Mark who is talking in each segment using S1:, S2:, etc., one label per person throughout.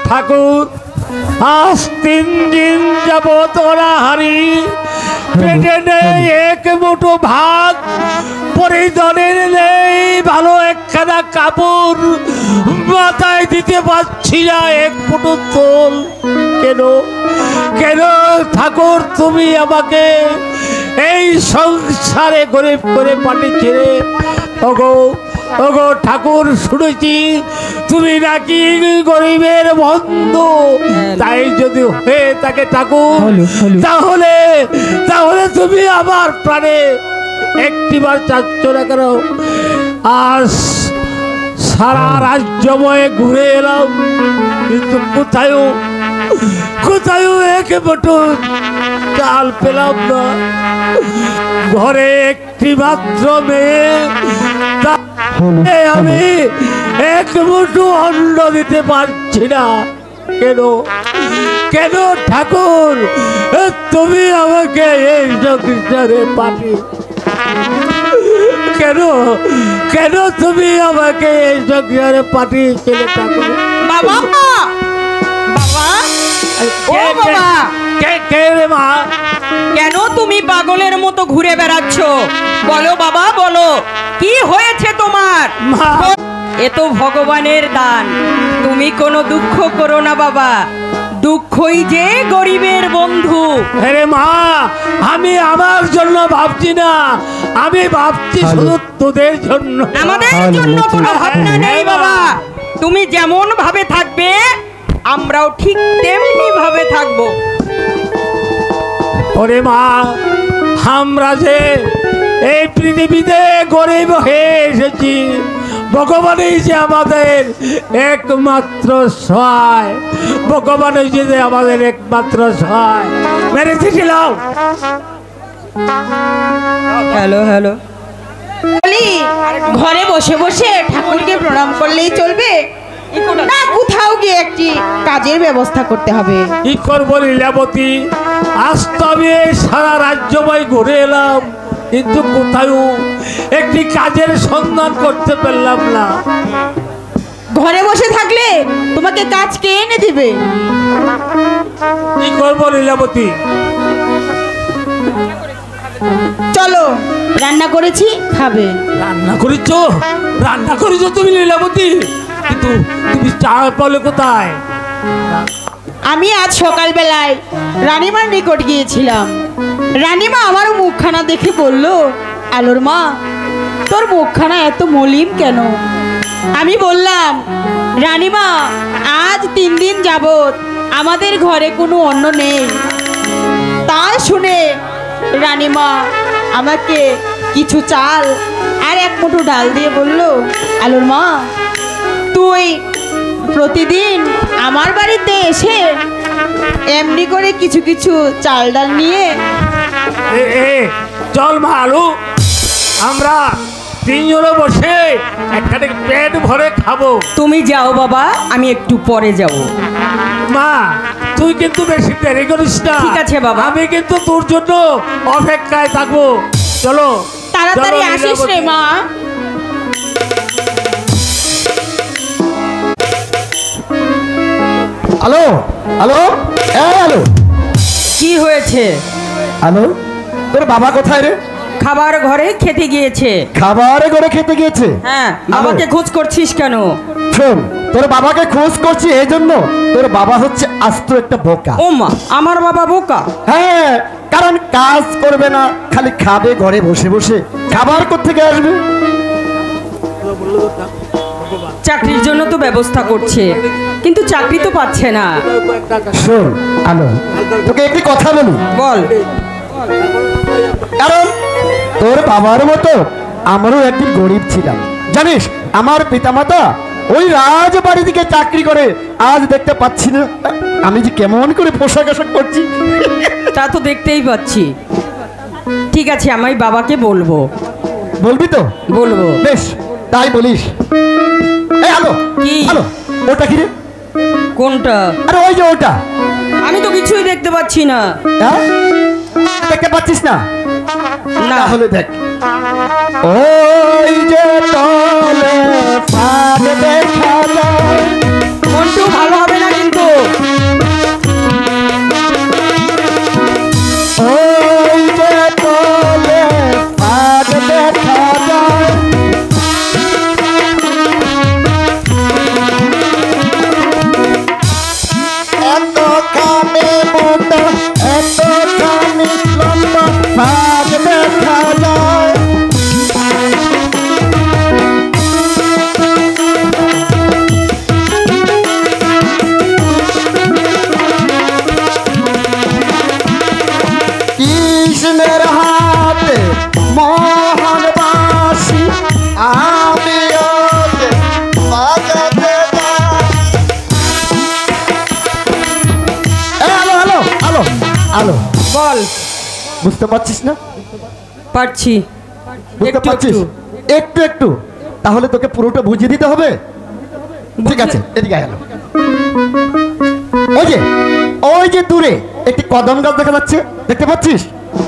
S1: ঠাকুর আজ 3 দিন যাব তোরা হারি পেটে নেই এক মুঠো ভাত পরিধানের নেই ভালো একখানা কাপড় মাথায় দিতে পারছি না এক ফুটো তোল কেন কেন ঠাকুর তুমি আমাকে এই সংসারে গরিব করে পাঠিয়েছে রে ওগো ওগো ঠাকুর শুনেছি তুমি নাকি গরিবের বন্ধু তাই যদি হয়ে থাকে ঠাকুর তাহলে তাহলে তুমি আমার প্রাণে একটিবার চাচ্ছ না কেন আজ সারা রাজ্যময় ঘুরে এলাম কিন্তু কোথায় এক মুঠো চাল পেলাম না ঘরে একটি মাত্র মেয়ে আমি এক মুঠো অন্ন দিতে পারছি না কেন কেন ঠাকুর তুমি আমাকে এই সংসারে পাঠিয়ে কেন কেন তুমি আমাকে এই সংসারে পাঠিয়েছিলে ঠাকুর
S2: বাবা বাবা ও বাবা
S1: কে রে মা
S2: কেন তুমি পাগলের মতো ঘুরে বেড়াচ্ছ বলো বাবা বলো কি হয়েছে তোমার এ তো ভগবানের দান তুমি কোনো দুঃখ করো না বাবা দুঃখই যে গরিবের বন্ধু
S1: আরে মা আমি আমার জন্য ভাবছি না আমি ভাবছি শুধু তোদের জন্য
S2: আমাদের জন্য কোনো ভাবনা নেই বাবা তুমি যেমন ভাবে থাকবে আমরাও ঠিক তেমনি ভাবে থাকবো
S1: ওরে মা আমরা যে এই পৃথিবীতে গরিব হয়ে এসেছি ভগবানই যে আমাদের একমাত্র সহায় ভগবানই যে আমাদের একমাত্র সহায় মেরে চিঠিলাম
S2: হ্যালো হ্যালো ঘরে বসে বসে ঠাকুরকে প্রণাম করলেই চলবে না কোথাও গিয়ে একটি কাজের ব্যবস্থা করতে হবে
S1: কি করবো লীলাবতী আজ তো আমি সারা রাজ্যময় ঘুরে এলাম কিন্তু কোথাও একটি কাজের সন্ধান করতে পারলাম না
S2: ঘরে বসে থাকলে তোমাকে কাজ কে এনে দিবে
S1: কি করবো লীলাবতী
S2: চলো রান্না করেছি খাবে
S1: রান্না করেছো তুমি লীলাবতী কিন্তু তুমি চাল পালে কোথায়
S2: আমি আজ সকালবেলায় রানীমার নিকট গিয়েছিলাম রানীমা আমার মুখখানা দেখে বলল আলোর মা তোর মুখখানা এত মলিন কেন আমি বললাম রানীমা আজ 3 দিন যাবত আমাদের ঘরে কোনো অন্ন নেই তাই শুনে রানীমা আমাকে কিছু চাল আর 1 মুঠো ডাল দিয়ে বলল আলোর মা তুই প্রতিদিন আমার বাড়িতে এসে এমনি করে কিছু কিছু চাল ডাল নিয়ে
S1: চল মা আলু আমরা 3 জনে বসে একখানে পেট ভরে খাবো
S2: তুমি যাও বাবা আমি একটু পরে যাব
S1: মা তুই কিন্তু বেশি দেরি করিস না
S2: ঠিক আছে বাবা
S1: আমি কিন্তু তোর জন্য অপেক্ষায় থাকবো চলো
S2: তাড়াতাড়ি আসিস রে মা
S3: হ্যালো হ্যালো হ্যালো
S2: কি হয়েছে
S3: হ্যালো তোর বাবা কোথায় রে খাবার ঘরে খেতে গিয়েছে।
S4: খাবার ঘরে খেতে গিয়েছে?
S3: হ্যাঁ, বাবাকে খোঁজ করছিস কেন?
S4: শোন, তোর বাবাকে খোঁজ করছি এই জন্য, তোর বাবা হচ্ছে আস্ত একটা বোকা।
S3: ও মা, আমার বাবা বোকা?
S4: হ্যাঁ, কারণ কাজ করবে না, খালি খাবে ঘরে বসে বসে, খাবার কোত্থেকে আসবে?
S3: চাকরির জন্য তো ব্যবস্থা করছে, কিন্তু চাকরি তো পাচ্ছে না।
S4: শোন আলো, তোকে একটি কথা বলি।
S3: বল।
S4: কারণ তোর বাবার মতো আমারও একদিন গরিব ছিলাম, জানিস। আমার পিতামাতা ওই রাজবাড়ি থেকে চাকরি করে, আজ দেখতে পাচ্ছি না আমি যে কেমন করে পোশাক আশাক করছি।
S3: তা তো দেখতেই পাচ্ছি। ঠিক আছে, আমি বাবাকে বলবো।
S4: বলবি তো?
S3: বলবো।
S4: বেশ, তাই বলিস। এই আলো,
S3: কি?
S4: আলো, ওটা কি রে?
S3: কোনটা?
S4: আরে ওই যে ওটা।
S3: আমি তো কিছুই দেখতে পাচ্ছি না।
S4: হ্যাঁ, দেখতে পাচ্ছিস না?
S3: না।
S4: তাহলে দেখ, ওই যে তলে ফাঁক দেখা যায়।
S3: মন্টু, ভালো হবে না কিন্তু।
S4: ওই যে তলে ফাঁক দেখা যায়। এত কানে মোটা, এত কানে লম্বা, ফাঁক দেখা যায়। কৃষ্ণের হাতে মোহন বাসি, আমি ওকে বাজাতে যাই। আলো আলো আলো আলো,
S3: বল।
S4: বুঝতে পারছিস না?
S3: পারছি,
S4: বুঝতে
S3: একটু
S4: পারছিস?
S3: একটু।
S4: একটু একটু, তাহলে তোকে পুরোটা বুঝিয়ে দিতে হবে। ঠিক আছে, এদিকে আয় আলো। ওই যে দূরে একটি কদম গাছ দেখা যাচ্ছে, দেখতে পাচ্ছিস?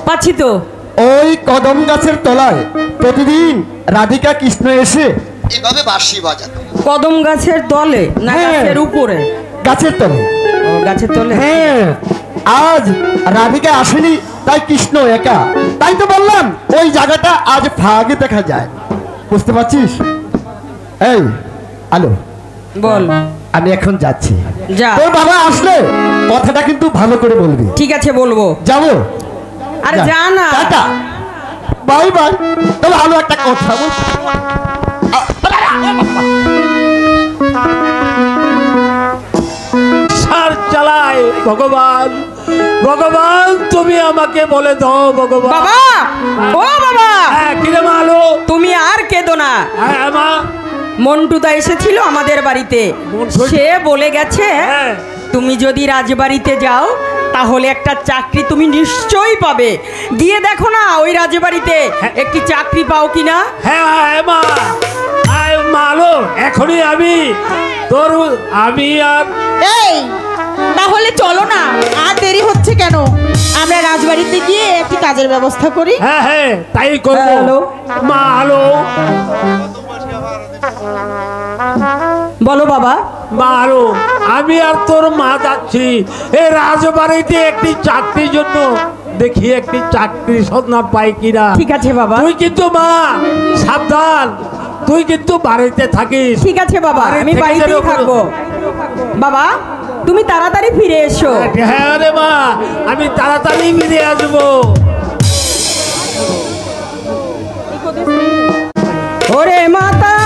S3: পাচ্ছি তো।
S4: ওই কদম গাছের তলায় প্রতিদিন রাধিকা কৃষ্ণ এসে
S5: এভাবে বাঁশি বাজাতো।
S3: কদম গাছের তলে না
S4: হ্যাঁ।
S3: গাছের উপরে?
S4: গাছের তলে।
S3: ও, গাছের তলে।
S4: হ্যাঁ, আজ রাধিকা আসেনি, তাই কৃষ্ণ একা। তাই তো বললাম ওই জায়গাটা আজ ফাঁকে দেখা যায়। বুঝতে পারছিস? এই আলো,
S3: বল।
S4: আমি এখন যাচ্ছি।
S3: যা।
S4: তোর বাবা আসলে কথাটা কিন্তু ভালো করে বলবি।
S3: ঠিক আছে, বলবো।
S4: যাবো?
S3: আরে যা না।
S4: Tata, bye bye. তবে ভালো একটা কথা বল।
S1: সার চালায় ভগবান, ভগবান তুমি আমাকে বলে দাও ভগবান।
S3: বাবা, ও বাবা,
S1: হ্যাঁ, কিরে মালো?
S3: তুমি আর কেঁদো না।
S1: হ্যাঁ মা।
S3: মন্টুদা এসেছিল আমাদের বাড়িতে,
S1: মন্টু?
S3: সে বলে গেছে
S1: হ্যাঁ।
S3: তুমি যদি রাজবাড়িতে যাও তাহলে একটা চাকরি তুমি নিশ্চয়ই পাবে। গিয়ে দেখো না ওই রাজবাড়িতে একটি চাকরি পাও কিনা।
S1: হ্যাঁ হ্যাঁ মা, আয় মালো, এখনই আমি আর
S2: এই, তাহলে চলো না, আর দেরি হচ্ছে কেন? আমরা রাজবাড়িতে গিয়ে একটি কাজের ব্যবস্থা করি।
S1: হ্যাঁ হ্যাঁ তাই করবো।
S3: হ্যালো।
S1: মা হ্যালো।
S3: বলো বাবা।
S1: মা হ্যালো, আমি আর তোর মা যাচ্ছি এই রাজবাড়িতে একটি চাকরির জন্য, দেখি একটি চাকরির সন্ধান পাই কিনা।
S3: ঠিক আছে বাবা।
S1: তুই কিন্তু মা সাবধান, তুই কিন্তু বাড়িতে থাকিস।
S3: ঠিক আছে বাবা, আমি
S1: বাড়ি থেকে
S3: বাড়িতেই
S1: যেন-
S3: থাকবো। বাবা, তুমি তাড়াতাড়ি ফিরে এসো।
S1: হ্যাঁ রে মা, আমি তাড়াতাড়ি ফিরে আসবো।
S3: ওরে মাতা